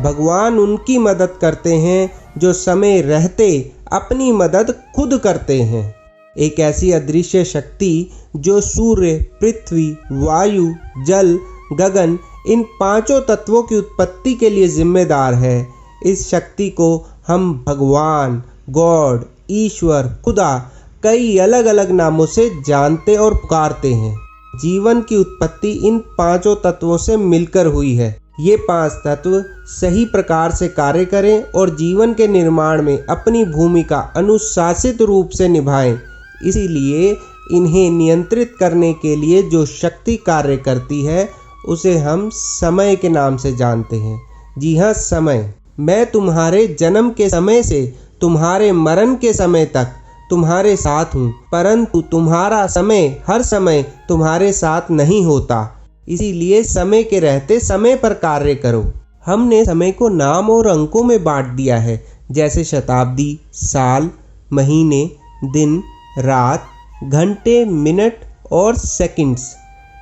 भगवान उनकी मदद करते हैं जो समय रहते अपनी मदद खुद करते हैं। एक ऐसी अदृश्य शक्ति जो सूर्य, पृथ्वी, वायु, जल, गगन इन पांचों तत्वों की उत्पत्ति के लिए जिम्मेदार है। इस शक्ति को हम भगवान, गॉड, ईश्वर, खुदा कई अलग अलग नामों से जानते और पुकारते हैं। जीवन की उत्पत्ति इन पांचों तत्वों से मिलकर हुई है। ये पांच तत्व सही प्रकार से कार्य करें और जीवन के निर्माण में अपनी भूमिका अनुशासित रूप से निभाएं। इसीलिए इन्हें नियंत्रित करने के लिए जो शक्ति कार्य करती है उसे हम समय के नाम से जानते हैं। जी हाँ, समय। मैं तुम्हारे जन्म के समय से तुम्हारे मरण के समय तक तुम्हारे साथ हूँ, परंतु तुम्हारा समय हर समय तुम्हारे साथ नहीं होता। इसीलिए समय के रहते समय पर कार्य करो। हमने समय को नाम और अंकों में बांट दिया है, जैसे शताब्दी, साल, महीने, दिन, रात, घंटे, मिनट और सेकंड्स।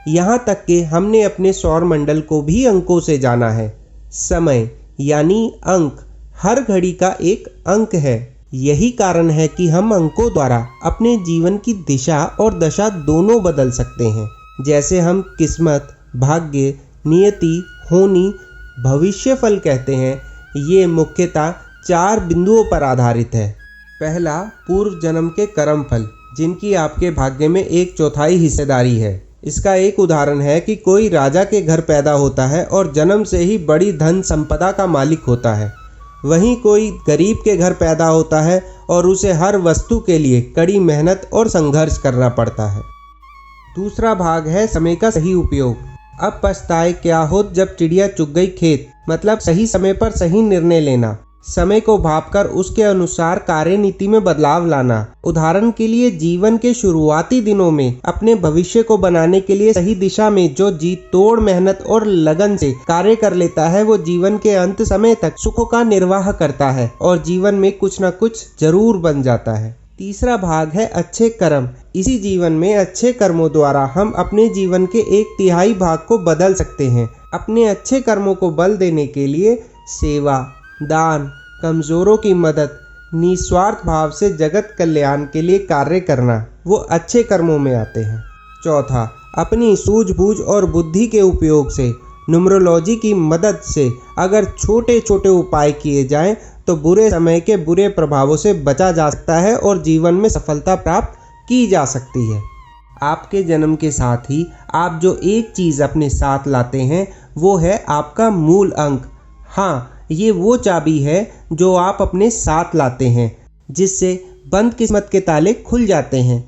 यहाँ तक कि हमने अपने सौर मंडल को भी अंकों से जाना है। समय यानी अंक हर घड़ी का एक अंक है। यही कारण है कि हम अंकों द्वारा अपने जीवन की दिशा और दशा दोनों बदल सकते हैं। जैसे हम किस्मत, भाग्य, नियति, होनी, भविष्य फल कहते हैं। ये मुख्यतः 4 बिंदुओं पर आधारित है। पहला, पूर्व जन्म के कर्म फल, जिनकी आपके भाग्य में 1/4 हिस्सेदारी है। इसका एक उदाहरण है कि कोई राजा के घर पैदा होता है और जन्म से ही बड़ी धन संपदा का मालिक होता है। वहीं कोई गरीब के घर पैदा होता है और उसे हर वस्तु के लिए कड़ी मेहनत और संघर्ष करना पड़ता है। दूसरा भाग है समय का सही उपयोग। अब पछताए क्या होत जब चिड़िया चुग गई खेत, मतलब सही समय पर सही निर्णय लेना, समय को भांपकर उसके अनुसार कार्यनीति में बदलाव लाना। उदाहरण के लिए जीवन के शुरुआती दिनों में अपने भविष्य को बनाने के लिए सही दिशा में जो जी तोड़ मेहनत और लगन से कार्य कर लेता है, वो जीवन के अंत समय तक सुखों का निर्वाह करता है और जीवन में कुछ न कुछ जरूर बन जाता है। तीसरा भाग है अच्छे कर्म। इसी जीवन में अच्छे कर्मों द्वारा हम अपने जीवन के 1/3 भाग को बदल सकते हैं। अपने अच्छे कर्मों को बल देने के लिए सेवा, दान, कमजोरों की मदद, निस्वार्थ भाव से जगत कल्याण के लिए कार्य करना, वो अच्छे कर्मों में आते हैं। चौथा, अपनी सूझबूझ और बुद्धि के उपयोग से, न्यूमरोलॉजी की मदद से अगर छोटे छोटे उपाय किए जाएं तो बुरे समय के बुरे प्रभावों से बचा जा सकता है और जीवन में सफलता प्राप्त की जा सकती है। आपके जन्म के साथ ही आप जो एक चीज़ अपने साथ लाते हैं वो है आपका मूल अंक। हाँ, ये वो चाबी है जो आप अपने साथ लाते हैं, जिससे बंद किस्मत के ताले खुल जाते हैं।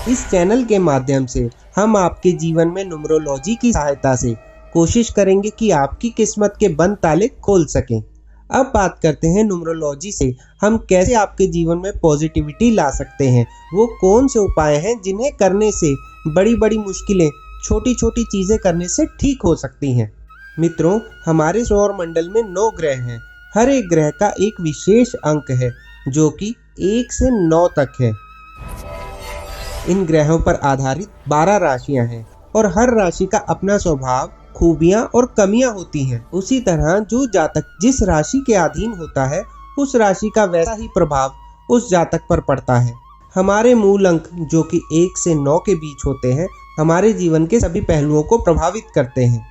इस चैनल के माध्यम से हम आपके जीवन में न्यूमरोलॉजी की सहायता से कोशिश करेंगे कि आपकी किस्मत के बंद ताले खोल सकें। अब बात करते हैं न्यूमरोलॉजी से हम कैसे आपके जीवन में पॉजिटिविटी ला सकते हैं। वो कौन से उपाय हैं जिन्हें करने से बड़ी बड़ी मुश्किलें छोटी छोटी चीज़ें करने से ठीक हो सकती हैं। मित्रों, हमारे सौर मंडल में 9 ग्रह हैं। हर एक ग्रह का एक विशेष अंक है जो कि 1 से 9 तक है। इन ग्रहों पर आधारित 12 राशियां हैं और हर राशि का अपना स्वभाव, खूबियां और कमियां होती हैं। उसी तरह जो जातक जिस राशि के अधीन होता है उस राशि का वैसा ही प्रभाव उस जातक पर पड़ता है। हमारे मूल अंक जो कि 1 से 9 के बीच होते हैं हमारे जीवन के सभी पहलुओं को प्रभावित करते हैं।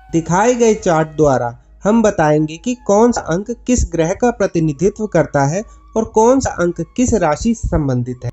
दिखाए गए चार्ट द्वारा हम बताएंगे कि कौन सा अंक किस ग्रह का प्रतिनिधित्व करता है और कौन सा अंक किस राशि से संबंधित है।